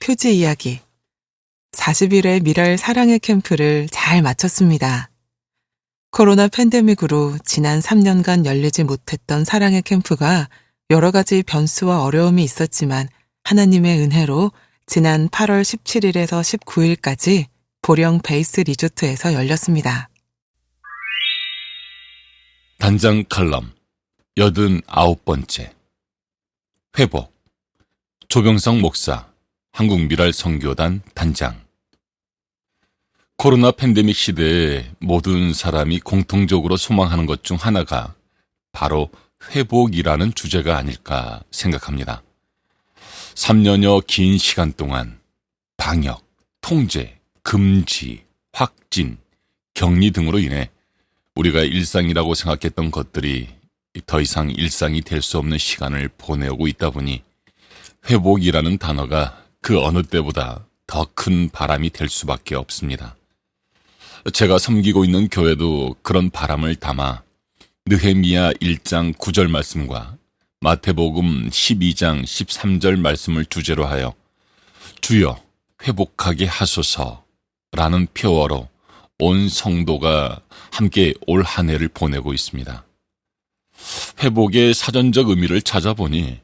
표지 이야기. 40일의 미랄 사랑의 캠프를 잘 마쳤습니다. 코로나 팬데믹으로 지난 3년간 열리지 못했던 사랑의 캠프가 여러 가지 변수와 어려움이 있었지만 하나님의 은혜로 지난 8월 17일에서 19일까지 보령 베이스 리조트에서 열렸습니다. 단장 칼럼 89번째 회복 조병성 목사 한국미랄 선교단 단장. 코로나 팬데믹 시대에 모든 사람이 공통적으로 소망하는 것 중 하나가 바로 회복이라는 주제가 아닐까 생각합니다. 3년여 긴 시간 동안 방역, 통제, 금지, 확진, 격리 등으로 인해 우리가 일상이라고 생각했던 것들이 더 이상 일상이 될 수 없는 시간을 보내오고 있다 보니 회복이라는 단어가 그 어느 때보다 더 큰 바람이 될 수밖에 없습니다. 제가 섬기고 있는 교회도 그런 바람을 담아 느헤미야 1장 9절 말씀과 마태복음 12장 13절 말씀을 주제로 하여 주여 회복하게 하소서라는 표어로 온 성도가 함께 올 한 해를 보내고 있습니다. 회복의 사전적 의미를 찾아보니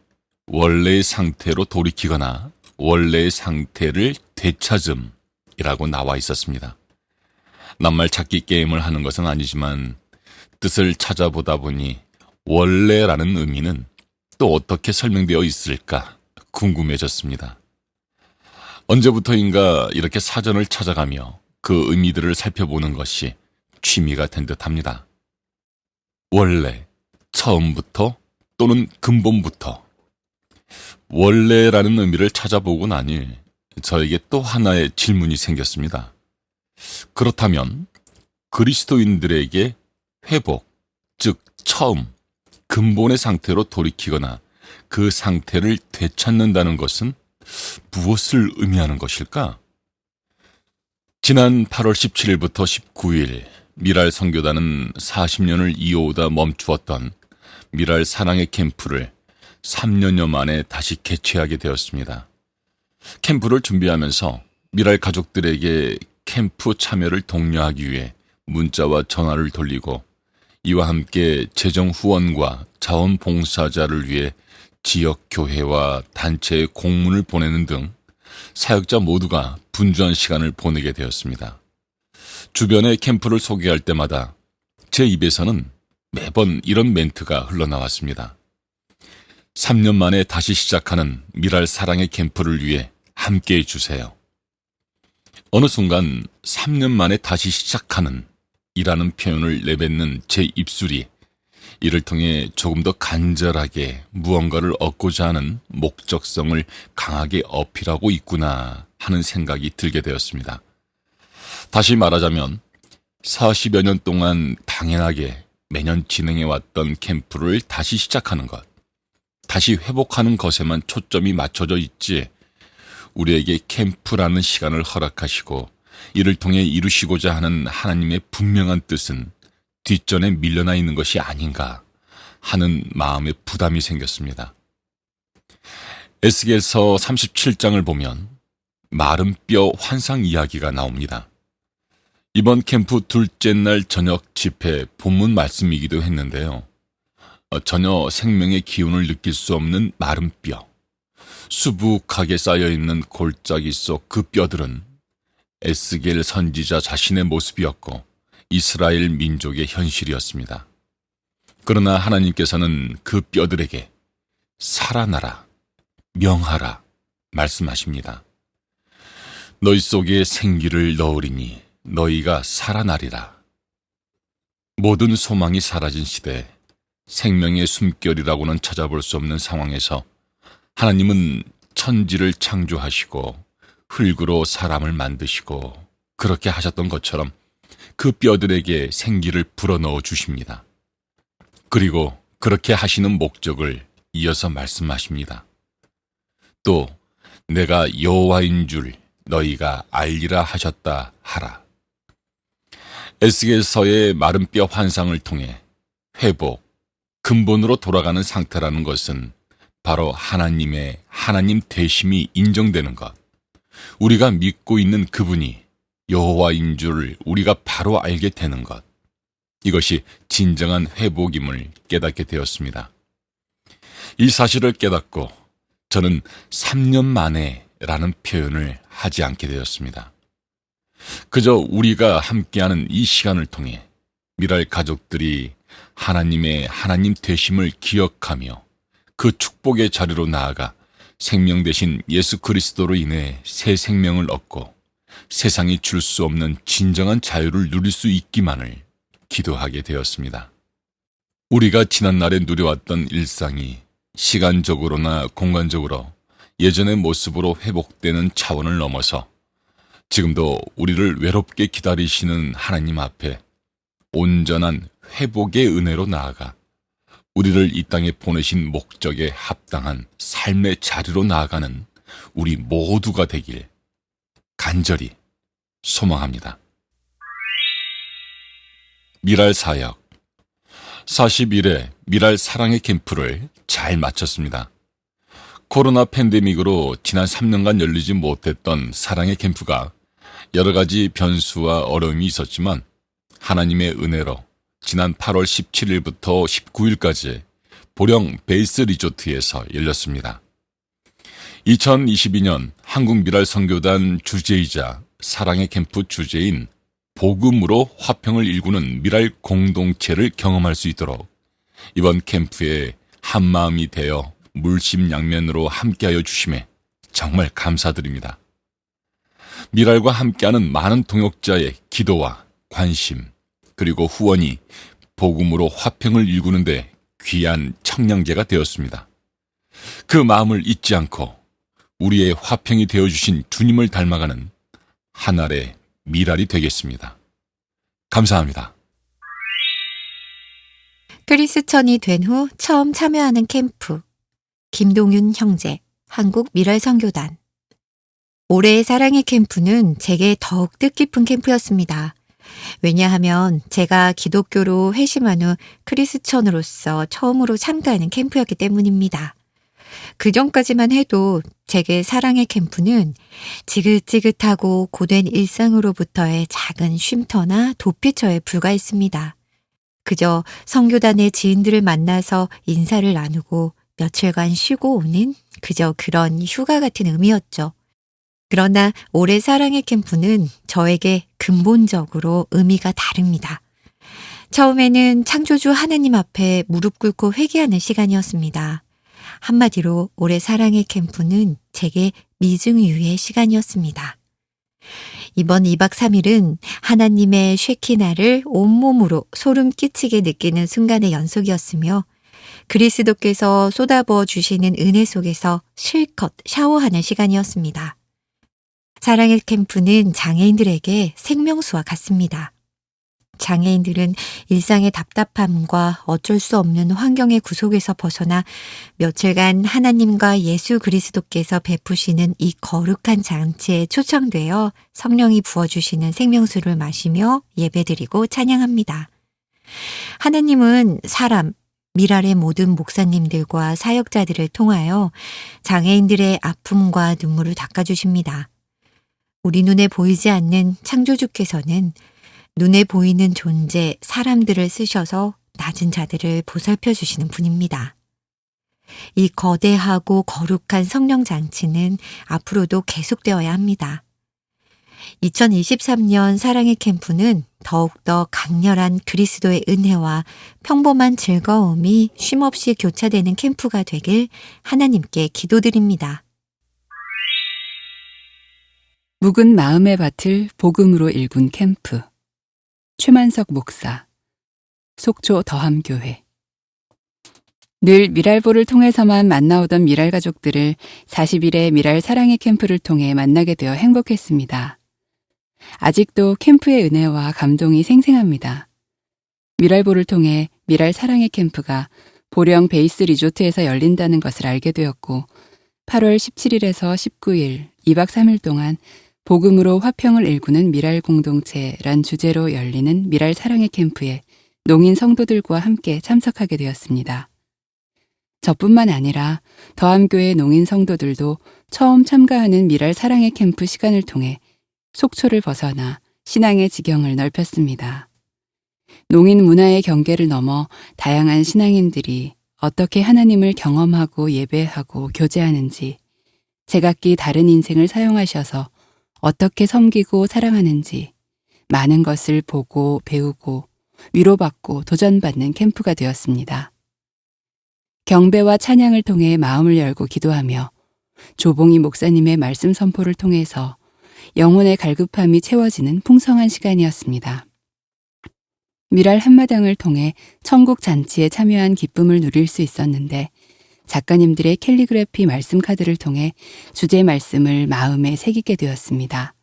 원래의 상태로 돌이키거나 원래의 상태를 되찾음이라고 나와 있었습니다. 낱말 찾기 게임을 하는 것은 아니지만 뜻을 찾아보다 보니 원래라는 의미는 또 어떻게 설명되어 있을까 궁금해졌습니다. 언제부터인가 이렇게 사전을 찾아가며 그 의미들을 살펴보는 것이 취미가 된 듯합니다. 원래, 처음부터 또는 근본부터. 원래라는 의미를 찾아보고 나니 저에게 또 하나의 질문이 생겼습니다. 그렇다면 그리스도인들에게 회복, 즉 처음, 근본의 상태로 돌이키거나 그 상태를 되찾는다는 것은 무엇을 의미하는 것일까? 지난 8월 17일부터 19일 미랄 선교단은 40년을 이어오다 멈추었던 미랄 사랑의 캠프를 3년여 만에 다시 개최하게 되었습니다. 캠프를 준비하면서 미랄 가족들에게 캠프 참여를 독려하기 위해 문자와 전화를 돌리고 이와 함께 재정 후원과 자원봉사자를 위해 지역 교회와 단체에 공문을 보내는 등 사역자 모두가 분주한 시간을 보내게 되었습니다. 주변의 캠프를 소개할 때마다 제 입에서는 매번 이런 멘트가 흘러나왔습니다. 3년 만에 다시 시작하는 미랄 사랑의 캠프를 위해 함께해 주세요. 어느 순간 3년 만에 다시 시작하는 이라는 표현을 내뱉는 제 입술이 이를 통해 조금 더 간절하게 무언가를 얻고자 하는 목적성을 강하게 어필하고 있구나 하는 생각이 들게 되었습니다. 다시 말하자면 40여 년 동안 당연하게 매년 진행해왔던 캠프를 다시 시작하는 것, 다시 회복하는 것에만 초점이 맞춰져 있지 우리에게 캠프라는 시간을 허락하시고 이를 통해 이루시고자 하는 하나님의 분명한 뜻은 뒷전에 밀려나 있는 것이 아닌가 하는 마음의 부담이 생겼습니다. 에스겔서 37장을 보면 마른 뼈 환상 이야기가 나옵니다. 이번 캠프 둘째 날 저녁 집회 본문 말씀이기도 했는데요. 전혀 생명의 기운을 느낄 수 없는 마른 뼈, 수북하게 쌓여있는 골짜기 속 그 뼈들은 에스겔 선지자 자신의 모습이었고 이스라엘 민족의 현실이었습니다. 그러나 하나님께서는 그 뼈들에게 살아나라, 명하라 말씀하십니다. 너희 속에 생기를 넣으리니 너희가 살아나리라. 모든 소망이 사라진 시대, 생명의 숨결이라고는 찾아볼 수 없는 상황에서 하나님은 천지를 창조하시고 흙으로 사람을 만드시고 그렇게 하셨던 것처럼 그 뼈들에게 생기를 불어넣어 주십니다. 그리고 그렇게 하시는 목적을 이어서 말씀하십니다. 또 내가 여호와인 줄 너희가 알리라 하셨다 하라. 에스겔서의 마른 뼈 환상을 통해 회복, 근본으로 돌아가는 상태라는 것은 바로 하나님 되심이 인정되는 것, 우리가 믿고 있는 그분이 여호와인 줄 우리가 바로 알게 되는 것. 이것이 진정한 회복임을 깨닫게 되었습니다. 이 사실을 깨닫고 저는 3년 만에 라는 표현을 하지 않게 되었습니다. 그저 우리가 함께하는 이 시간을 통해 미랄 가족들이 하나님의 하나님 되심을 기억하며 그 축복의 자리로 나아가 생명 되신 예수 그리스도로 인해 새 생명을 얻고 세상이 줄 수 없는 진정한 자유를 누릴 수 있기만을 기도하게 되었습니다. 우리가 지난날에 누려왔던 일상이 시간적으로나 공간적으로 예전의 모습으로 회복되는 차원을 넘어서 지금도 우리를 외롭게 기다리시는 하나님 앞에 온전한 회복의 은혜로 나아가 우리를 이 땅에 보내신 목적에 합당한 삶의 자리로 나아가는 우리 모두가 되길 간절히 소망합니다. 미랄 사역 40일의 미랄 사랑의 캠프를 잘 마쳤습니다. 코로나 팬데믹으로 지난 3년간 열리지 못했던 사랑의 캠프가 여러 가지 변수와 어려움이 있었지만 하나님의 은혜로 지난 8월 17일부터 19일까지 보령 베이스 리조트에서 열렸습니다. 2022년 한국미랄 선교단 주제이자 사랑의 캠프 주제인 복음으로 화평을 일구는 미랄 공동체를 경험할 수 있도록 이번 캠프에 한마음이 되어 물심양면으로 함께하여 주심에 정말 감사드립니다. 미랄과 함께하는 많은 동역자의 기도와 관심 그리고 후원이 복음으로 화평을 일구는 데 귀한 청량제가 되었습니다. 그 마음을 잊지 않고 우리의 화평이 되어주신 주님을 닮아가는 한 알의 미랄이 되겠습니다. 감사합니다. 크리스천이 된 후 처음 참여하는 캠프. 김동윤 형제, 한국 미랄 선교단. 올해의 사랑의 캠프는 제게 더욱 뜻깊은 캠프였습니다. 왜냐하면 제가 기독교로 회심한 후 크리스천으로서 처음으로 참가하는 캠프였기 때문입니다. 그 전까지만 해도 제게 사랑의 캠프는 지긋지긋하고 고된 일상으로부터의 작은 쉼터나 도피처에 불과했습니다. 그저 선교단의 지인들을 만나서 인사를 나누고 며칠간 쉬고 오는 그저 그런 휴가 같은 의미였죠. 그러나 올해 사랑의 캠프는 저에게 근본적으로 의미가 다릅니다. 처음에는 창조주 하나님 앞에 무릎 꿇고 회개하는 시간이었습니다. 한마디로 올해 사랑의 캠프는 제게 미증유의 시간이었습니다. 이번 2박 3일은 하나님의 쉐키나를 온몸으로 소름 끼치게 느끼는 순간의 연속이었으며 그리스도께서 쏟아부어 주시는 은혜 속에서 실컷 샤워하는 시간이었습니다. 사랑의 캠프는 장애인들에게 생명수와 같습니다. 장애인들은 일상의 답답함과 어쩔 수 없는 환경의 구속에서 벗어나 며칠간 하나님과 예수 그리스도께서 베푸시는 이 거룩한 장치에 초청되어 성령이 부어주시는 생명수를 마시며 예배드리고 찬양합니다. 하나님은 사람, 미랄의 모든 목사님들과 사역자들을 통하여 장애인들의 아픔과 눈물을 닦아주십니다. 우리 눈에 보이지 않는 창조주께서는 눈에 보이는 존재, 사람들을 쓰셔서 낮은 자들을 보살펴 주시는 분입니다. 이 거대하고 거룩한 성령 장치는 앞으로도 계속되어야 합니다. 2023년 사랑의 캠프는 더욱더 강렬한 그리스도의 은혜와 평범한 즐거움이 쉼없이 교차되는 캠프가 되길 하나님께 기도드립니다. 묵은 마음의 밭을 복음으로 일군 캠프. 최만석 목사, 속초 더함교회. 늘 미랄보를 통해서만 만나오던 미랄 가족들을 40일의 미랄 사랑의 캠프를 통해 만나게 되어 행복했습니다. 아직도 캠프의 은혜와 감동이 생생합니다. 미랄보를 통해 미랄 사랑의 캠프가 보령 베이스 리조트에서 열린다는 것을 알게 되었고 8월 17일에서 19일 2박 3일 동안 복음으로 화평을 일구는 미랄 공동체란 주제로 열리는 미랄 사랑의 캠프에 농인 성도들과 함께 참석하게 되었습니다. 저뿐만 아니라 더함교회 농인 성도들도 처음 참가하는 미랄 사랑의 캠프 시간을 통해 속초를 벗어나 신앙의 지경을 넓혔습니다. 농인 문화의 경계를 넘어 다양한 신앙인들이 어떻게 하나님을 경험하고 예배하고 교제하는지, 제각기 다른 인생을 사용하셔서 어떻게 섬기고 사랑하는지 많은 것을 보고 배우고 위로받고 도전받는 캠프가 되었습니다. 경배와 찬양을 통해 마음을 열고 기도하며 조봉희 목사님의 말씀 선포를 통해서 영혼의 갈급함이 채워지는 풍성한 시간이었습니다. 미랄 한마당을 통해 천국 잔치에 참여한 기쁨을 누릴 수 있었는데 작가님들의 캘리그래피 말씀 카드를 통해 주제 말씀을 마음에 새기게 되었습니다.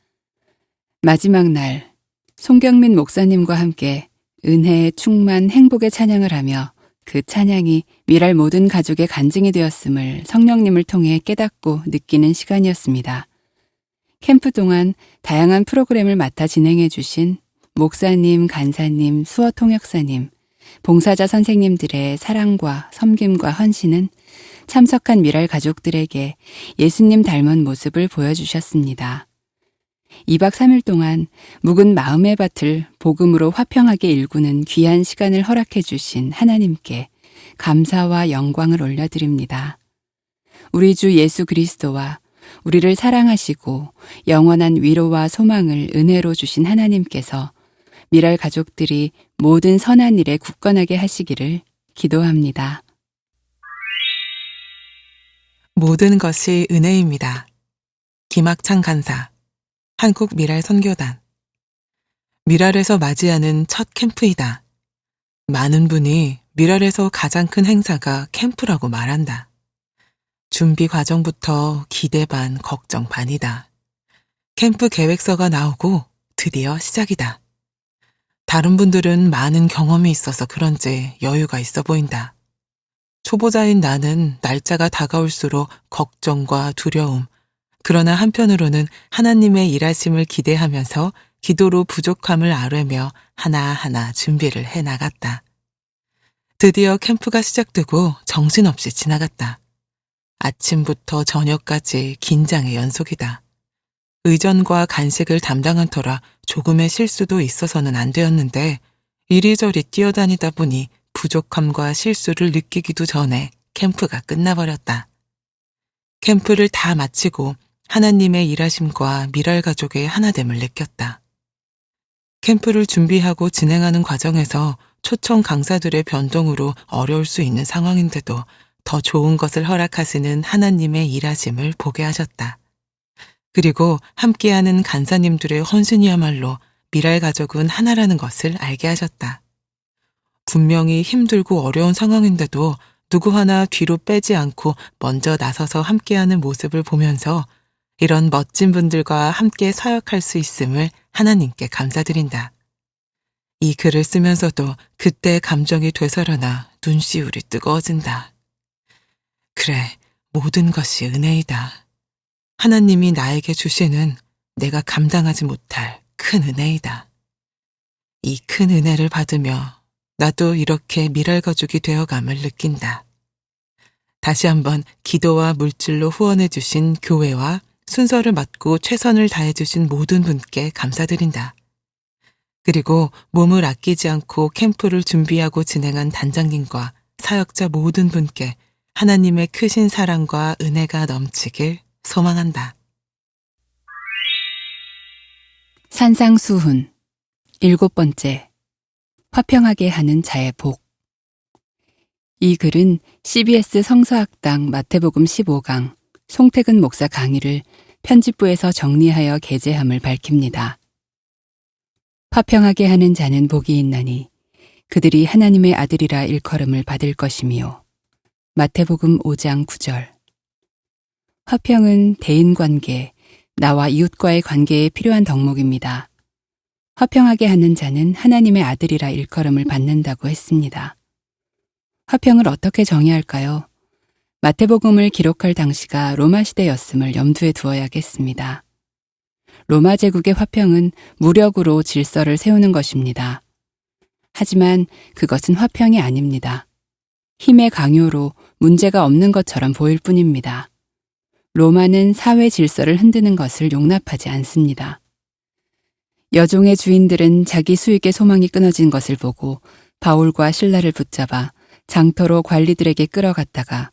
마지막 날 송경민 목사님과 함께 은혜, 충만, 행복의 찬양을 하며 그 찬양이 미랄 모든 가족의 간증이 되었음을 성령님을 통해 깨닫고 느끼는 시간이었습니다. 캠프 동안 다양한 프로그램을 맡아 진행해 주신 목사님, 간사님, 수어 통역사님, 봉사자 선생님들의 사랑과 섬김과 헌신은 참석한 미랄 가족들에게 예수님 닮은 모습을 보여주셨습니다. 2박 3일 동안 묵은 마음의 밭을 복음으로 화평하게 일구는 귀한 시간을 허락해 주신 하나님께 감사와 영광을 올려드립니다. 우리 주 예수 그리스도와 우리를 사랑하시고 영원한 위로와 소망을 은혜로 주신 하나님께서 미랄 가족들이 모든 선한 일에 굳건하게 하시기를 기도합니다. 모든 것이 은혜입니다. 김학창 간사, 한국 미랄 선교단. 미랄에서 맞이하는 첫 캠프이다. 많은 분이 미랄에서 가장 큰 행사가 캠프라고 말한다. 준비 과정부터 기대 반, 걱정 반이다. 캠프 계획서가 나오고 드디어 시작이다. 다른 분들은 많은 경험이 있어서 그런지 여유가 있어 보인다. 초보자인 나는 날짜가 다가올수록 걱정과 두려움, 그러나 한편으로는 하나님의 일하심을 기대하면서 기도로 부족함을 아뢰며 하나하나 준비를 해나갔다. 드디어 캠프가 시작되고 정신없이 지나갔다. 아침부터 저녁까지 긴장의 연속이다. 의전과 간식을 담당한 터라 조금의 실수도 있어서는 안 되었는데 이리저리 뛰어다니다 보니 부족함과 실수를 느끼기도 전에 캠프가 끝나버렸다. 캠프를 다 마치고 하나님의 일하심과 미랄 가족의 하나됨을 느꼈다. 캠프를 준비하고 진행하는 과정에서 초청 강사들의 변동으로 어려울 수 있는 상황인데도 더 좋은 것을 허락하시는 하나님의 일하심을 보게 하셨다. 그리고 함께하는 간사님들의 헌신이야말로 미랄 가족은 하나라는 것을 알게 하셨다. 분명히 힘들고 어려운 상황인데도 누구 하나 뒤로 빼지 않고 먼저 나서서 함께하는 모습을 보면서 이런 멋진 분들과 함께 사역할 수 있음을 하나님께 감사드린다. 이 글을 쓰면서도 그때의 감정이 되살아나 눈시울이 뜨거워진다. 그래, 모든 것이 은혜이다. 하나님이 나에게 주시는 내가 감당하지 못할 큰 은혜이다. 이 큰 은혜를 받으며 나도 이렇게 미랄 가족이 되어감을 느낀다. 다시 한번 기도와 물질로 후원해 주신 교회와 순서를 맡고 최선을 다해 주신 모든 분께 감사드린다. 그리고 몸을 아끼지 않고 캠프를 준비하고 진행한 단장님과 사역자 모든 분께 하나님의 크신 사랑과 은혜가 넘치길 소망한다. 산상수훈 7번째 화평하게 하는 자의 복. 이 글은 CBS 성서학당 마태복음 15강 송태근 목사 강의를 편집부에서 정리하여 게재함을 밝힙니다. 화평하게 하는 자는 복이 있나니 그들이 하나님의 아들이라 일컬음을 받을 것이며 마태복음 5장 9절. 화평은 대인관계, 나와 이웃과의 관계에 필요한 덕목입니다. 화평하게 하는 자는 하나님의 아들이라 일컬음을 받는다고 했습니다. 화평을 어떻게 정의할까요? 마태복음을 기록할 당시가 로마 시대였음을 염두에 두어야겠습니다. 로마 제국의 화평은 무력으로 질서를 세우는 것입니다. 하지만 그것은 화평이 아닙니다. 힘의 강요로 문제가 없는 것처럼 보일 뿐입니다. 로마는 사회 질서를 흔드는 것을 용납하지 않습니다. 여종의 주인들은 자기 수익의 소망이 끊어진 것을 보고 바울과 실라를 붙잡아 장터로 관리들에게 끌어갔다가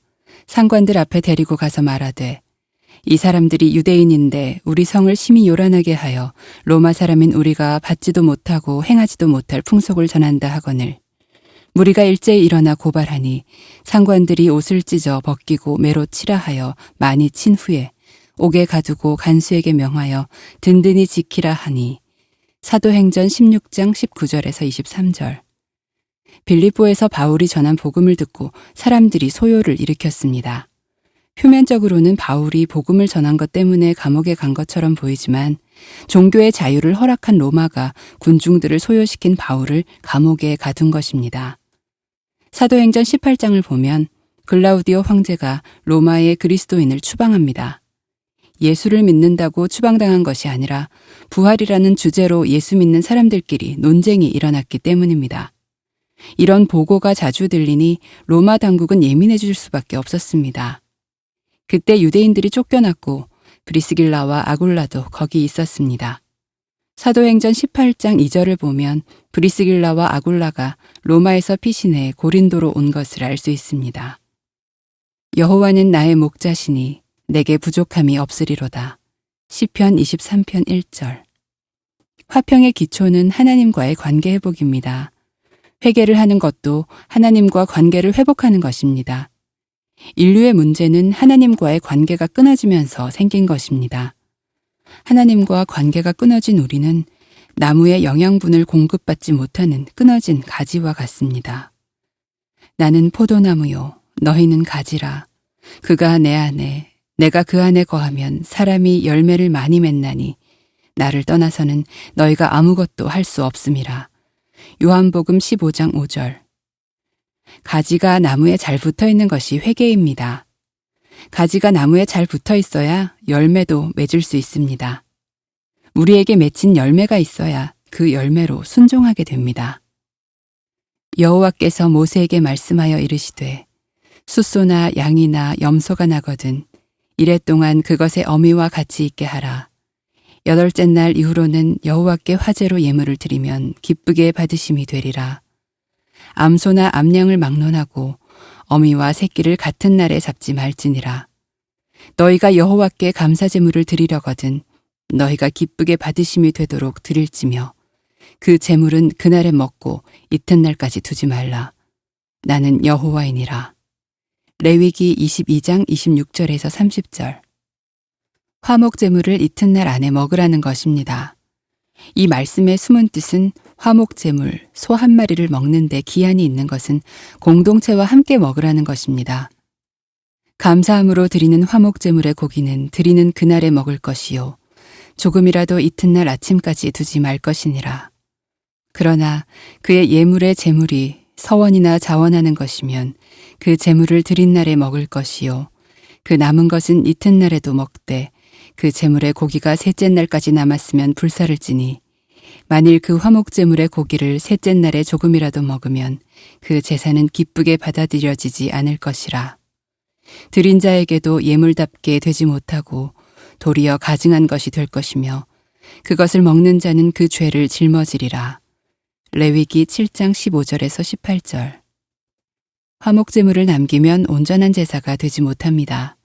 상관들 앞에 데리고 가서 말하되, 이 사람들이 유대인인데 우리 성을 심히 요란하게 하여 로마 사람인 우리가 받지도 못하고 행하지도 못할 풍속을 전한다 하거늘 무리가 일제히 일어나 고발하니 상관들이 옷을 찢어 벗기고 매로 치라 하여 많이 친 후에 옥에 가두고 간수에게 명하여 든든히 지키라 하니 사도행전 16장 19절에서 23절. 빌립보에서 바울이 전한 복음을 듣고 사람들이 소요를 일으켰습니다. 표면적으로는 바울이 복음을 전한 것 때문에 감옥에 간 것처럼 보이지만 종교의 자유를 허락한 로마가 군중들을 소요시킨 바울을 감옥에 가둔 것입니다. 사도행전 18장을 보면 글라우디오 황제가 로마의 그리스도인을 추방합니다. 예수를 믿는다고 추방당한 것이 아니라 부활이라는 주제로 예수 믿는 사람들끼리 논쟁이 일어났기 때문입니다. 이런 보고가 자주 들리니 로마 당국은 예민해 질 수밖에 없었습니다. 그때 유대인들이 쫓겨났고 브리스길라와 아굴라도 거기 있었습니다. 사도행전 18장 2절을 보면 브리스길라와 아굴라가 로마에서 피신해 고린도로 온 것을 알 수 있습니다. 여호와는 나의 목자시니 내게 부족함이 없으리로다. 시편 23편 1절. 화평의 기초는 하나님과의 관계 회복입니다. 회개를 하는 것도 하나님과 관계를 회복하는 것입니다. 인류의 문제는 하나님과의 관계가 끊어지면서 생긴 것입니다. 하나님과 관계가 끊어진 우리는 나무의 영양분을 공급받지 못하는 끊어진 가지와 같습니다. 나는 포도나무요, 너희는 가지라. 그가 내 안에, 내가 그 안에 거하면 사람이 열매를 많이 맺나니 나를 떠나서는 너희가 아무것도 할 수 없음이라. 요한복음 15장 5절. 가지가 나무에 잘 붙어 있는 것이 회개입니다. 가지가 나무에 잘 붙어 있어야 열매도 맺을 수 있습니다. 우리에게 맺힌 열매가 있어야 그 열매로 순종하게 됩니다. 여호와께서 모세에게 말씀하여 이르시되 숫소나 양이나 염소가 나거든 이래 동안 그것의 어미와 같이 있게 하라. 8째 날 이후로는 여호와께 화제로 예물을 드리면 기쁘게 받으심이 되리라. 암소나 암양을 막론하고 어미와 새끼를 같은 날에 잡지 말지니라. 너희가 여호와께 감사제물을 드리려거든 너희가 기쁘게 받으심이 되도록 드릴지며 그 제물은 그날에 먹고 이튿날까지 두지 말라. 나는 여호와이니라. 레위기 22장 26절에서 30절. 화목제물을 이튿날 안에 먹으라는 것입니다. 이 말씀의 숨은 뜻은 화목제물, 소 한 마리를 먹는데 기한이 있는 것은 공동체와 함께 먹으라는 것입니다. 감사함으로 드리는 화목제물의 고기는 드리는 그날에 먹을 것이요. 조금이라도 이튿날 아침까지 두지 말 것이니라. 그러나 그의 예물의 제물이 서원이나 자원하는 것이면 그 제물을 드린 날에 먹을 것이요. 그 남은 것은 이튿날에도 먹되 그 제물의 고기가 셋째 날까지 남았으면 불사를 지니 만일 그 화목제물의 고기를 셋째 날에 조금이라도 먹으면 그 제사는 기쁘게 받아들여지지 않을 것이라. 드린 자에게도 예물답게 되지 못하고 도리어 가증한 것이 될 것이며 그것을 먹는 자는 그 죄를 짊어지리라. 레위기 7장 15절에서 18절. 화목제물을 남기면 온전한 제사가 되지 못합니다.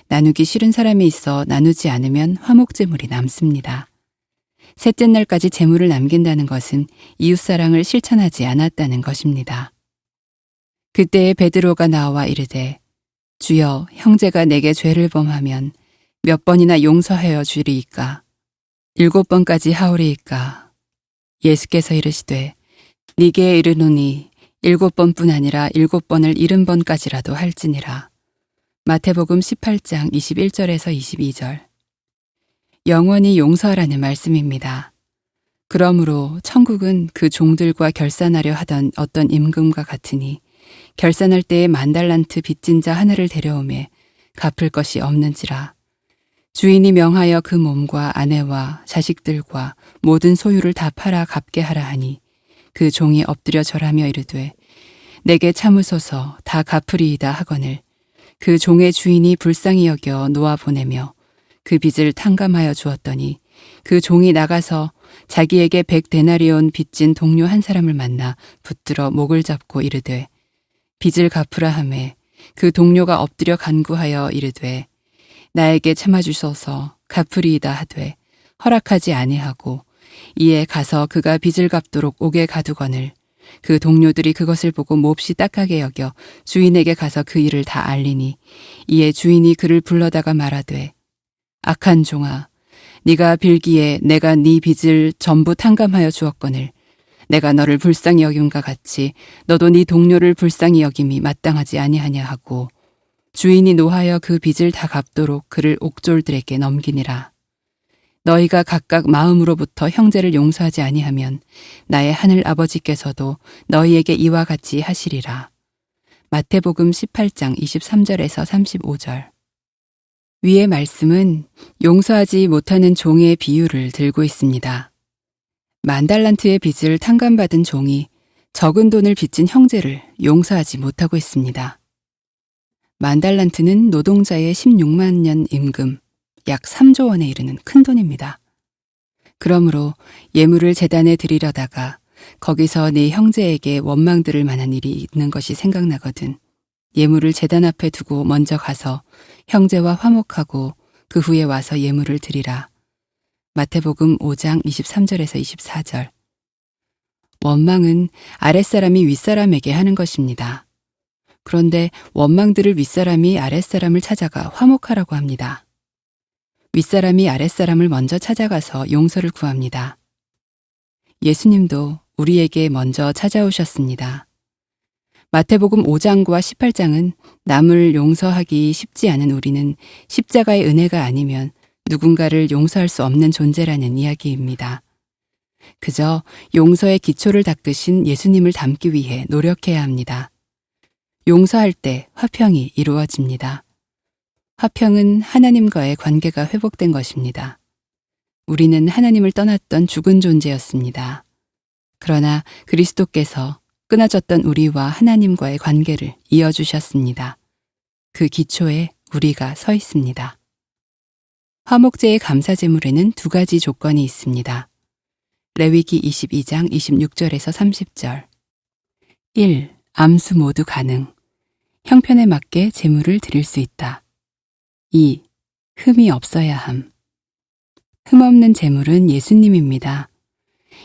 나누기 싫은 사람이 있어 나누지 않으면 화목제물이 남습니다. 셋째 날까지 제물을 남긴다는 것은 이웃사랑을 실천하지 않았다는 것입니다. 그때에 베드로가 나와 이르되 주여 형제가 내게 죄를 범하면 몇 번이나 용서하여 주리이까? 7번까지 하오리이까? 예수께서 이르시되 네게 이르노니 7번뿐 아니라 7번을 70번까지라도 할지니라. 마태복음 18장 21절에서 22절. 영원히 용서하라는 말씀입니다. 그러므로 천국은 그 종들과 결산하려 하던 어떤 임금과 같으니 결산할 때에 10,000달란트 빚진 자 하나를 데려오매 갚을 것이 없는지라. 주인이 명하여 그 몸과 아내와 자식들과 모든 소유를 다 팔아 갚게 하라 하니 그 종이 엎드려 절하며 이르되 내게 참으소서 다 갚으리이다 하거늘 그 종의 주인이 불쌍히 여겨 놓아 보내며 그 빚을 탕감하여 주었더니 그 종이 나가서 자기에게 100데나리온 빚진 동료 한 사람을 만나 붙들어 목을 잡고 이르되 빚을 갚으라 하매 그 동료가 엎드려 간구하여 이르되 나에게 참아주소서 갚으리이다 하되 허락하지 아니하고 이에 가서 그가 빚을 갚도록 옥에 가두거늘 그 동료들이 그것을 보고 몹시 딱하게 여겨 주인에게 가서 그 일을 다 알리니 이에 주인이 그를 불러다가 말하되 악한 종아 네가 빌기에 내가 네 빚을 전부 탕감하여 주었거늘 내가 너를 불쌍히 여김과 같이 너도 네 동료를 불쌍히 여김이 마땅하지 아니하냐 하고 주인이 노하여 그 빚을 다 갚도록 그를 옥졸들에게 넘기니라. 너희가 각각 마음으로부터 형제를 용서하지 아니하면 나의 하늘 아버지께서도 너희에게 이와 같이 하시리라. 마태복음 18장 23절에서 35절. 위의 말씀은 용서하지 못하는 종의 비유를 들고 있습니다. 10,000달란트의 빚을 탕감받은 종이 적은 돈을 빚진 형제를 용서하지 못하고 있습니다. 10,000달란트는 노동자의 16만 년 임금, 약 3조 원에 이르는 큰 돈입니다. 그러므로 예물을 제단에 드리려다가 거기서 네 형제에게 원망 들을 만한 일이 있는 것이 생각나거든 예물을 제단 앞에 두고 먼저 가서 형제와 화목하고 그 후에 와서 예물을 드리라. 마태복음 5장 23절에서 24절. 원망은 아랫사람이 윗사람에게 하는 것입니다. 그런데 원망들을 윗사람이 아랫사람을 찾아가 화목하라고 합니다. 윗사람이 아랫사람을 먼저 찾아가서 용서를 구합니다. 예수님도 우리에게 먼저 찾아오셨습니다. 마태복음 5장과 18장은 남을 용서하기 쉽지 않은 우리는 십자가의 은혜가 아니면 누군가를 용서할 수 없는 존재라는 이야기입니다. 그저 용서의 기초를 닦으신 예수님을 닮기 위해 노력해야 합니다. 용서할 때 화평이 이루어집니다. 화평은 하나님과의 관계가 회복된 것입니다. 우리는 하나님을 떠났던 죽은 존재였습니다. 그러나 그리스도께서 끊어졌던 우리와 하나님과의 관계를 이어주셨습니다. 그 기초에 우리가 서 있습니다. 화목제의 감사제물에는 2가지 조건이 있습니다. 레위기 22장 26절에서 30절. 1. 암수 모두 가능. 형편에 맞게 제물을 드릴 수 있다. 2. 흠이 없어야 함. 흠 없는 제물은 예수님입니다.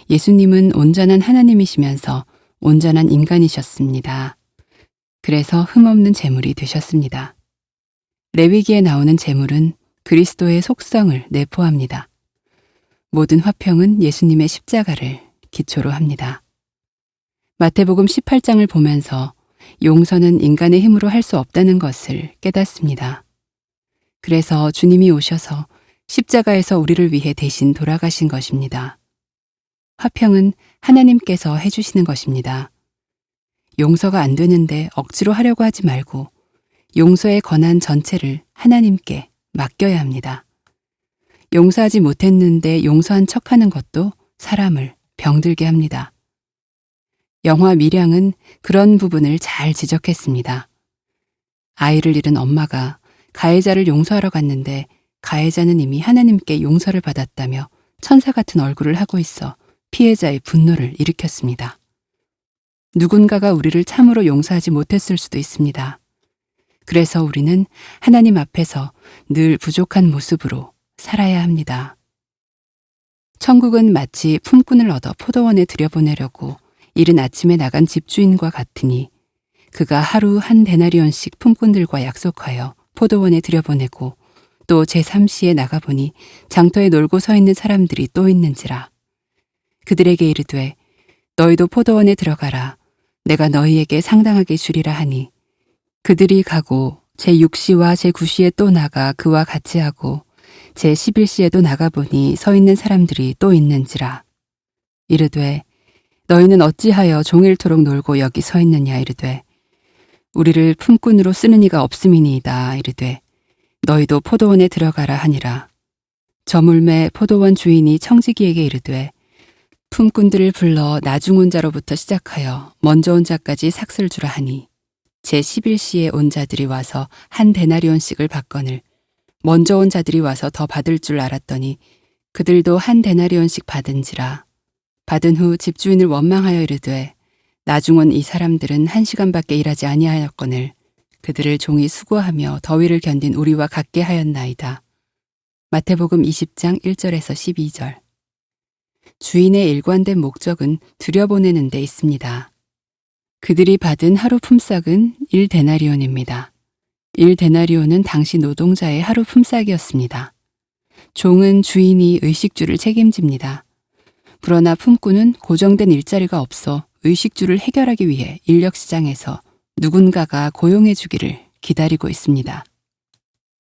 예수님은 온전한 하나님이시면서 온전한 인간이셨습니다. 그래서 흠 없는 제물이 되셨습니다. 레위기에 나오는 제물은 그리스도의 속성을 내포합니다. 모든 화평은 예수님의 십자가를 기초로 합니다. 마태복음 18장을 보면서 용서는 인간의 힘으로 할 수 없다는 것을 깨닫습니다. 그래서 주님이 오셔서 십자가에서 우리를 위해 대신 돌아가신 것입니다. 화평은 하나님께서 해주시는 것입니다. 용서가 안 되는데 억지로 하려고 하지 말고 용서의 권한 전체를 하나님께 맡겨야 합니다. 용서하지 못했는데 용서한 척하는 것도 사람을 병들게 합니다. 영화 밀양은 그런 부분을 잘 지적했습니다. 아이를 잃은 엄마가 가해자를 용서하러 갔는데 가해자는 이미 하나님께 용서를 받았다며 천사 같은 얼굴을 하고 있어 피해자의 분노를 일으켰습니다. 누군가가 우리를 참으로 용서하지 못했을 수도 있습니다. 그래서 우리는 하나님 앞에서 늘 부족한 모습으로 살아야 합니다. 천국은 마치 품꾼을 얻어 포도원에 들여보내려고 이른 아침에 나간 집주인과 같으니 그가 하루 1데나리온씩 품꾼들과 약속하여 포도원에 들여보내고 또 제3시에 나가보니 장터에 놀고 서 있는 사람들이 또 있는지라. 그들에게 이르되 너희도 포도원에 들어가라. 내가 너희에게 상당하게 주리라 하니 그들이 가고 제6시와 제9시에 또 나가 그와 같이 하고 제11시에도 나가보니 서 있는 사람들이 또 있는지라. 이르되 너희는 어찌하여 종일토록 놀고 여기 서 있느냐. 이르되 우리를 품꾼으로 쓰는 이가 없음이니이다. 이르되 너희도 포도원에 들어가라 하니라. 저물매 포도원 주인이 청지기에게 이르되 품꾼들을 불러 나중온자로부터 시작하여 먼저 온자까지 삭슬 주라 하니 제11시에 온 자들이 와서 한 데나리온씩을 받거늘 먼저 온 자들이 와서 더 받을 줄 알았더니 그들도 한 데나리온씩 받은지라. 받은 후 집주인을 원망하여 이르되 나중온 이 사람들은 1시간밖에 일하지 아니하였거늘 그들을 종이 수고하며 더위를 견딘 우리와 같게 하였나이다. 마태복음 20장 1절에서 12절. 주인의 일관된 목적은 들여보내는 데 있습니다. 그들이 받은 하루 품삯은 1데나리온입니다. 1데나리온은 당시 노동자의 하루 품삯이었습니다. 종은 주인이 의식주를 책임집니다. 그러나 품꾼은 고정된 일자리가 없어 의식주를 해결하기 위해 인력시장에서 누군가가 고용해 주기를 기다리고 있습니다.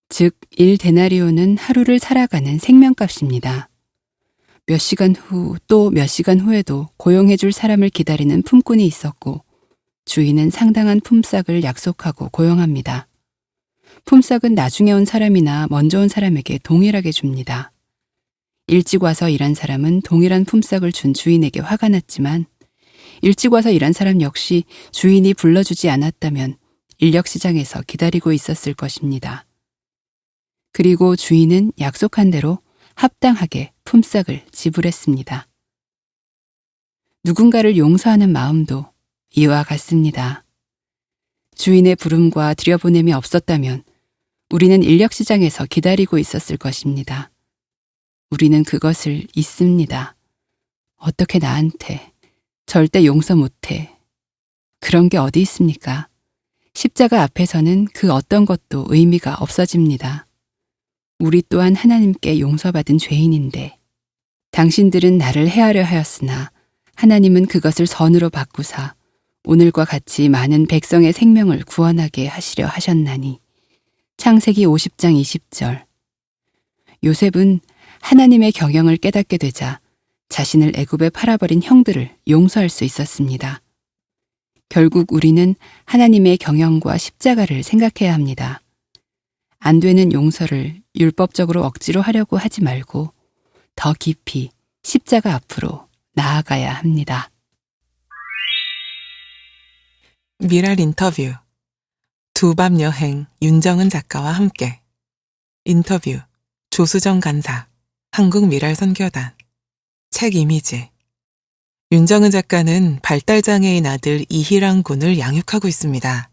즉, 1데나리온은 하루를 살아가는 생명값입니다. 몇 시간 후 또 몇 시간 후에도 고용해 줄 사람을 기다리는 품꾼이 있었고 주인은 상당한 품삯을 약속하고 고용합니다. 품삯은 나중에 온 사람이나 먼저 온 사람에게 동일하게 줍니다. 일찍 와서 일한 사람은 동일한 품삯을 준 주인에게 화가 났지만 일찍 와서 일한 사람 역시 주인이 불러주지 않았다면 인력시장에서 기다리고 있었을 것입니다. 그리고 주인은 약속한 대로 합당하게 품삯을 지불했습니다. 누군가를 용서하는 마음도 이와 같습니다. 주인의 부름과 들여보냄이 없었다면 우리는 인력시장에서 기다리고 있었을 것입니다. 우리는 그것을 잊습니다. 어떻게 나한테 절대 용서 못해. 그런 게 어디 있습니까? 십자가 앞에서는 그 어떤 것도 의미가 없어집니다. 우리 또한 하나님께 용서받은 죄인인데 당신들은 나를 해하려 하였으나 하나님은 그것을 선으로 바꾸사 오늘과 같이 많은 백성의 생명을 구원하게 하시려 하셨나니. 창세기 50장 20절. 요셉은 하나님의 경영을 깨닫게 되자 자신을 애굽에 팔아버린 형들을 용서할 수 있었습니다. 결국 우리는 하나님의 경영과 십자가를 생각해야 합니다. 안 되는 용서를 율법적으로 억지로 하려고 하지 말고 더 깊이 십자가 앞으로 나아가야 합니다. 미랄 인터뷰. 두밤 여행 윤정은 작가와 함께. 인터뷰 조수정 간사, 한국미랄 선교단. 책 이미지. 윤정은 작가는 발달장애인 아들 이희랑 군을 양육하고 있습니다.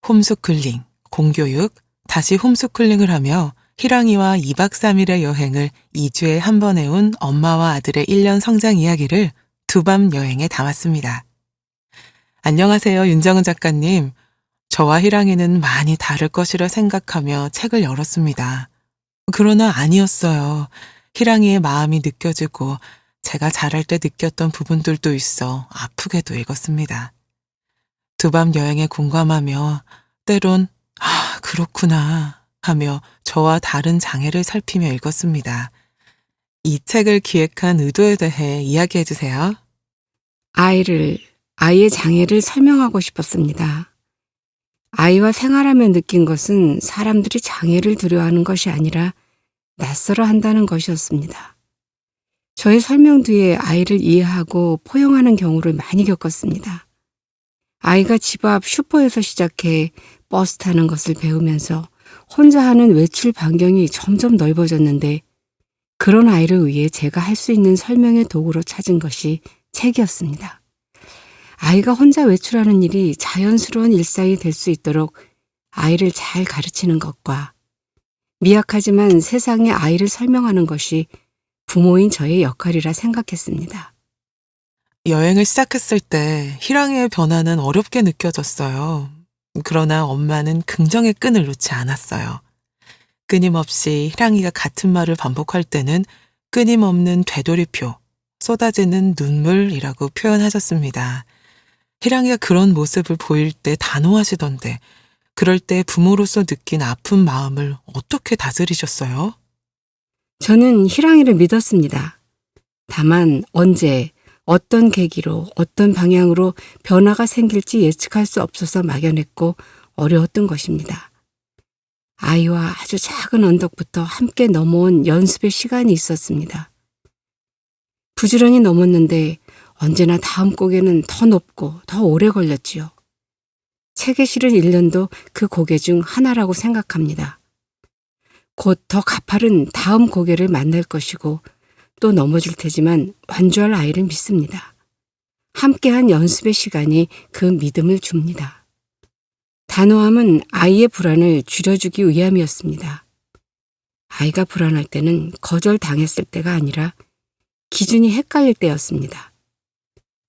홈스쿨링, 공교육, 다시 홈스쿨링을 하며 희랑이와 2박 3일의 여행을 2주에 한 번 해온 엄마와 아들의 1년 성장 이야기를 두밤 여행에 담았습니다. 안녕하세요, 윤정은 작가님. 저와 희랑이는 많이 다를 것이라 생각하며 책을 열었습니다. 그러나 아니었어요. 희랑이의 마음이 느껴지고 제가 자랄 때 느꼈던 부분들도 있어 아프게도 읽었습니다. 두밤 여행에 공감하며 때론 그렇구나 하며 저와 다른 장애를 살피며 읽었습니다. 이 책을 기획한 의도에 대해 이야기해 주세요. 아이의 장애를 설명하고 싶었습니다. 아이와 생활하며 느낀 것은 사람들이 장애를 두려워하는 것이 아니라 낯설어 한다는 것이었습니다. 저의 설명 뒤에 아이를 이해하고 포용하는 경우를 많이 겪었습니다. 아이가 집 앞 슈퍼에서 시작해 버스 타는 것을 배우면서 혼자 하는 외출 반경이 점점 넓어졌는데 그런 아이를 위해 제가 할 수 있는 설명의 도구로 찾은 것이 책이었습니다. 아이가 혼자 외출하는 일이 자연스러운 일상이 될 수 있도록 아이를 잘 가르치는 것과 미약하지만 세상에 아이를 설명하는 것이 부모인 저의 역할이라 생각했습니다. 여행을 시작했을 때 희랑이의 변화는 어렵게 느껴졌어요. 그러나 엄마는 긍정의 끈을 놓지 않았어요. 끊임없이 희랑이가 같은 말을 반복할 때는 끊임없는 되돌이표, 쏟아지는 눈물이라고 표현하셨습니다. 희랑이가 그런 모습을 보일 때 단호하시던데 그럴 때 부모로서 느낀 아픈 마음을 어떻게 다스리셨어요? 저는 희랑이를 믿었습니다. 다만 언제, 어떤 계기로, 어떤 방향으로 변화가 생길지 예측할 수 없어서 막연했고 어려웠던 것입니다. 아이와 아주 작은 언덕부터 함께 넘어온 연습의 시간이 있었습니다. 부지런히 넘었는데 언제나 다음 곡에는 더 높고 더 오래 걸렸지요. 책에 실은 1년도 그 고개 중 하나라고 생각합니다. 곧 더 가파른 다음 고개를 만날 것이고 또 넘어질 테지만 완주할 아이를 믿습니다. 함께한 연습의 시간이 그 믿음을 줍니다. 단호함은 아이의 불안을 줄여주기 위함이었습니다. 아이가 불안할 때는 거절당했을 때가 아니라 기준이 헷갈릴 때였습니다.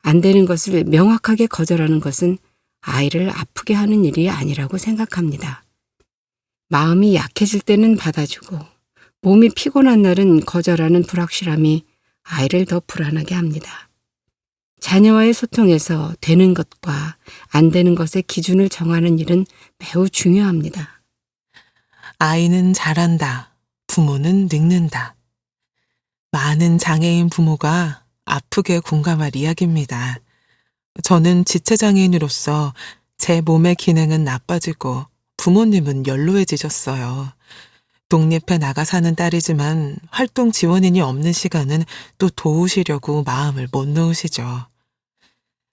안 되는 것을 명확하게 거절하는 것은 아이를 아프게 하는 일이 아니라고 생각합니다. 마음이 약해질 때는 받아주고 몸이 피곤한 날은 거절하는 불확실함이 아이를 더 불안하게 합니다. 자녀와의 소통에서 되는 것과 안 되는 것의 기준을 정하는 일은 매우 중요합니다. 아이는 잘한다. 부모는 늙는다. 많은 장애인 부모가 아프게 공감할 이야기입니다. 저는 지체장애인으로서 제 몸의 기능은 나빠지고 부모님은 연로해지셨어요. 독립해 나가 사는 딸이지만 활동 지원인이 없는 시간은 또 도우시려고 마음을 못 놓으시죠.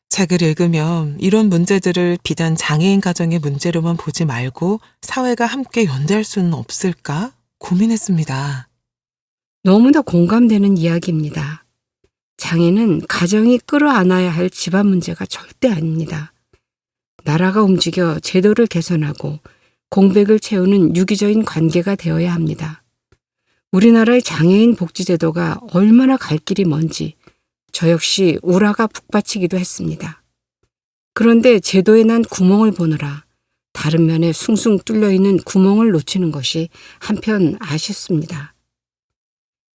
책을 읽으면 이런 문제들을 비단 장애인 가정의 문제로만 보지 말고 사회가 함께 연대할 수는 없을까 고민했습니다. 너무나 공감되는 이야기입니다. 장애는 가정이 끌어안아야 할 집안 문제가 절대 아닙니다. 나라가 움직여 제도를 개선하고 공백을 채우는 유기적인 관계가 되어야 합니다. 우리나라의 장애인 복지제도가 얼마나 갈 길이 먼지 저 역시 우라가 북받치기도 했습니다. 그런데 제도에 난 구멍을 보느라 다른 면에 숭숭 뚫려있는 구멍을 놓치는 것이 한편 아쉽습니다.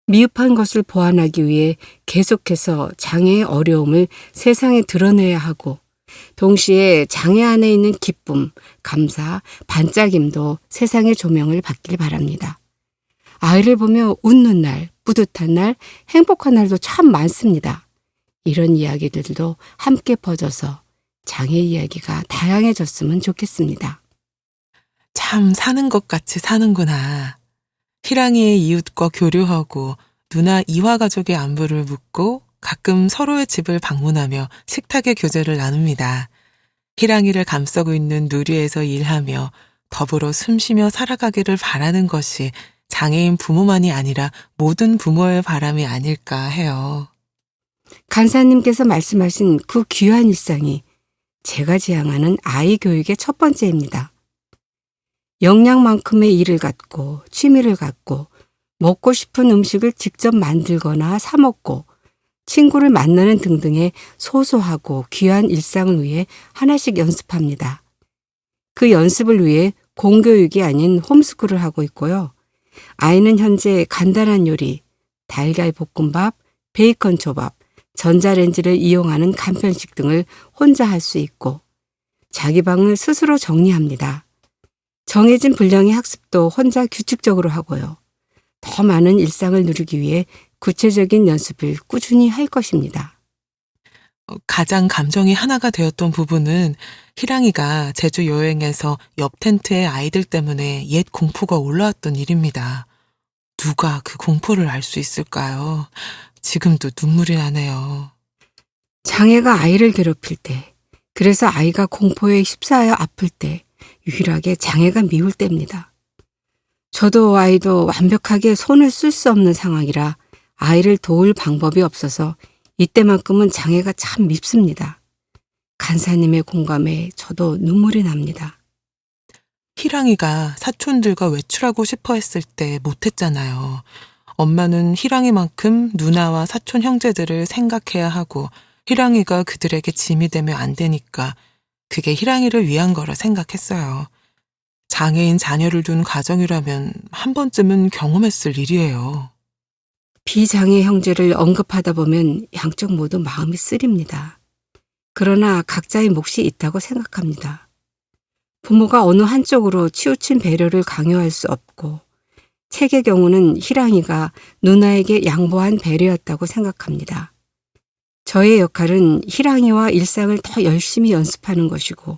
미흡한 것을 보완하기 위해 계속해서 장애의 어려움을 세상에 드러내야 하고 동시에 장애 안에 있는 기쁨, 감사, 반짝임도 세상의 조명을 받길 바랍니다. 아이를 보며 웃는 날, 뿌듯한 날, 행복한 날도 참 많습니다. 이런 이야기들도 함께 퍼져서 장애 이야기가 다양해졌으면 좋겠습니다. 참 사는 것 같이 사는구나. 희랑이의 이웃과 교류하고 누나 이화 가족의 안부를 묻고 가끔 서로의 집을 방문하며 식탁의 교제를 나눕니다. 희랑이를 감싸고 있는 누리에서 일하며 더불어 숨쉬며 살아가기를 바라는 것이 장애인 부모만이 아니라 모든 부모의 바람이 아닐까 해요. 간사님께서 말씀하신 그 귀한 일상이 제가 지향하는 아이 교육의 첫 번째입니다. 역량만큼의 일을 갖고 취미를 갖고 먹고 싶은 음식을 직접 만들거나 사 먹고 친구를 만나는 등등의 소소하고 귀한 일상을 위해 하나씩 연습합니다. 그 연습을 위해 공교육이 아닌 홈스쿨을 하고 있고요. 아이는 현재 간단한 요리, 달걀 볶음밥, 베이컨 초밥, 전자레인지를 이용하는 간편식 등을 혼자 할 수 있고 자기 방을 스스로 정리합니다. 정해진 분량의 학습도 혼자 규칙적으로 하고요. 더 많은 일상을 누리기 위해 구체적인 연습을 꾸준히 할 것입니다. 가장 감정이 하나가 되었던 부분은 희랑이가 제주 여행에서 옆 텐트에 아이들 때문에 옛 공포가 올라왔던 일입니다. 누가 그 공포를 알 수 있을까요? 지금도 눈물이 나네요. 장애가 아이를 괴롭힐 때, 그래서 아이가 공포에 휩싸여 아플 때, 유일하게 장애가 미울 때입니다. 저도 아이도 완벽하게 손을 쓸 수 없는 상황이라 아이를 도울 방법이 없어서 이때만큼은 장애가 참 밉습니다. 간사님의 공감에 저도 눈물이 납니다. 희랑이가 사촌들과 외출하고 싶어 했을 때 못했잖아요. 엄마는 희랑이만큼 누나와 사촌 형제들을 생각해야 하고 희랑이가 그들에게 짐이 되면 안 되니까 그게 희랑이를 위한 거라 생각했어요. 장애인 자녀를 둔 가정이라면 한 번쯤은 경험했을 일이에요. 비장애 형제를 언급하다 보면 양쪽 모두 마음이 쓰립니다. 그러나 각자의 몫이 있다고 생각합니다. 부모가 어느 한쪽으로 치우친 배려를 강요할 수 없고 책의 경우는 희랑이가 누나에게 양보한 배려였다고 생각합니다. 저의 역할은 희랑이와 일상을 더 열심히 연습하는 것이고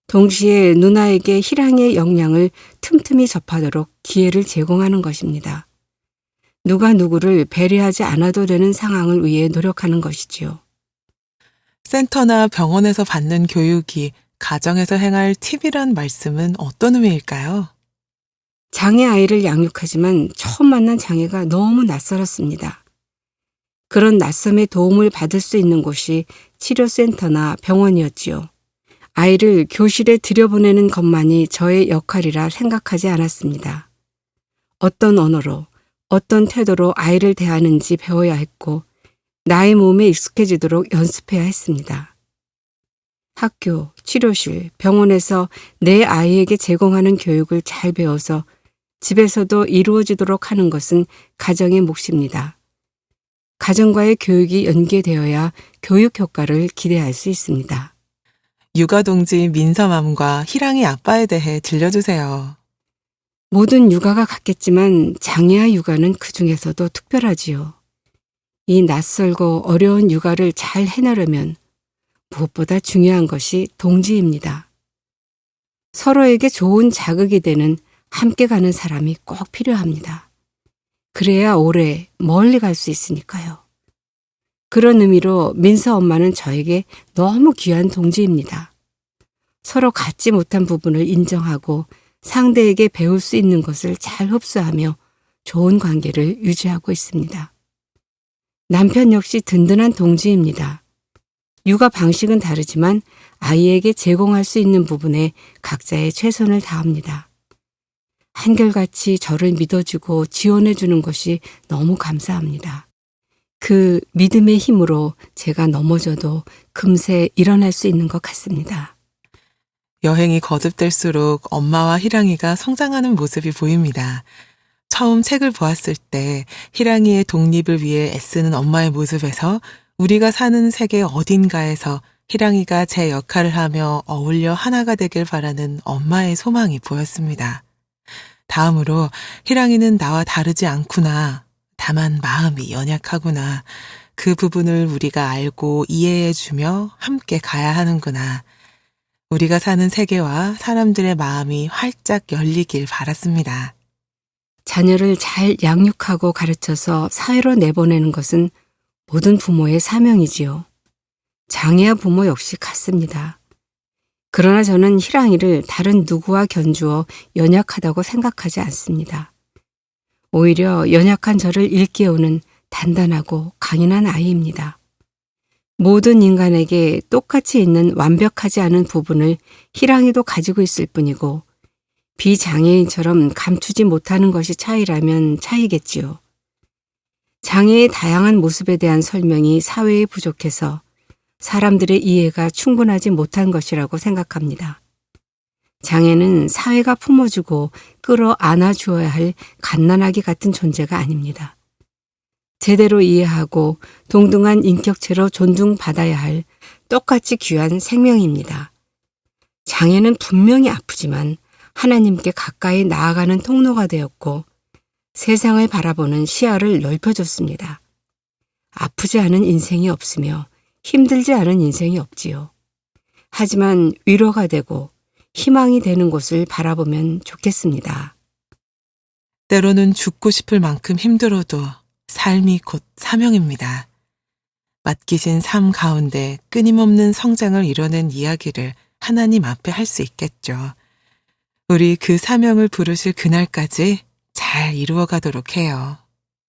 동시에 누나에게 희랑이의 역량을 틈틈이 접하도록 기회를 제공하는 것입니다. 누가 누구를 배려하지 않아도 되는 상황을 위해 노력하는 것이지요. 센터나 병원에서 받는 교육이 가정에서 행할 팁이란 말씀은 어떤 의미일까요? 장애 아이를 양육하지만 처음 만난 장애가 너무 낯설었습니다. 그런 낯섦에 도움을 받을 수 있는 곳이 치료센터나 병원이었지요. 아이를 교실에 들여보내는 것만이 저의 역할이라 생각하지 않았습니다. 어떤 언어로, 어떤 태도로 아이를 대하는지 배워야 했고 나의 몸에 익숙해지도록 연습해야 했습니다. 학교, 치료실, 병원에서 내 아이에게 제공하는 교육을 잘 배워서 집에서도 이루어지도록 하는 것은 가정의 몫입니다. 가정과의 교육이 연계되어야 교육 효과를 기대할 수 있습니다. 육아동지 민서맘과 희랑이 아빠에 대해 들려주세요. 모든 육아가 같겠지만 장애아 육아는 그 중에서도 특별하지요. 이 낯설고 어려운 육아를 잘 해내려면 무엇보다 중요한 것이 동지입니다. 서로에게 좋은 자극이 되는 함께 가는 사람이 꼭 필요합니다. 그래야 오래 멀리 갈 수 있으니까요. 그런 의미로 민서 엄마는 저에게 너무 귀한 동지입니다. 서로 갖지 못한 부분을 인정하고 상대에게 배울 수 있는 것을 잘 흡수하며 좋은 관계를 유지하고 있습니다. 남편 역시 든든한 동지입니다. 육아 방식은 다르지만 아이에게 제공할 수 있는 부분에 각자의 최선을 다합니다. 한결같이 저를 믿어주고 지원해주는 것이 너무 감사합니다. 그 믿음의 힘으로 제가 넘어져도 금세 일어날 수 있는 것 같습니다. 여행이 거듭될수록 엄마와 희랑이가 성장하는 모습이 보입니다. 처음 책을 보았을 때 희랑이의 독립을 위해 애쓰는 엄마의 모습에서 우리가 사는 세계 어딘가에서 희랑이가 제 역할을 하며 어울려 하나가 되길 바라는 엄마의 소망이 보였습니다. 다음으로 희랑이는 나와 다르지 않구나. 다만 마음이 연약하구나. 그 부분을 우리가 알고 이해해주며 함께 가야 하는구나. 우리가 사는 세계와 사람들의 마음이 활짝 열리길 바랐습니다. 자녀를 잘 양육하고 가르쳐서 사회로 내보내는 것은 모든 부모의 사명이지요. 장애아 부모 역시 같습니다. 그러나 저는 희랑이를 다른 누구와 견주어 연약하다고 생각하지 않습니다. 오히려 연약한 저를 일깨우는 단단하고 강인한 아이입니다. 모든 인간에게 똑같이 있는 완벽하지 않은 부분을 희랑이도 가지고 있을 뿐이고 비장애인처럼 감추지 못하는 것이 차이라면 차이겠지요. 장애의 다양한 모습에 대한 설명이 사회에 부족해서 사람들의 이해가 충분하지 못한 것이라고 생각합니다. 장애는 사회가 품어주고 끌어안아 주어야 할 갓난아기 같은 존재가 아닙니다. 제대로 이해하고 동등한 인격체로 존중받아야 할 똑같이 귀한 생명입니다. 장애는 분명히 아프지만 하나님께 가까이 나아가는 통로가 되었고 세상을 바라보는 시야를 넓혀줬습니다. 아프지 않은 인생이 없으며 힘들지 않은 인생이 없지요. 하지만 위로가 되고 희망이 되는 곳을 바라보면 좋겠습니다. 때로는 죽고 싶을 만큼 힘들어도 삶이 곧 사명입니다. 맡기신 삶 가운데 끊임없는 성장을 이뤄낸 이야기를 하나님 앞에 할 수 있겠죠. 우리 그 사명을 부르실 그날까지 잘 이루어가도록 해요.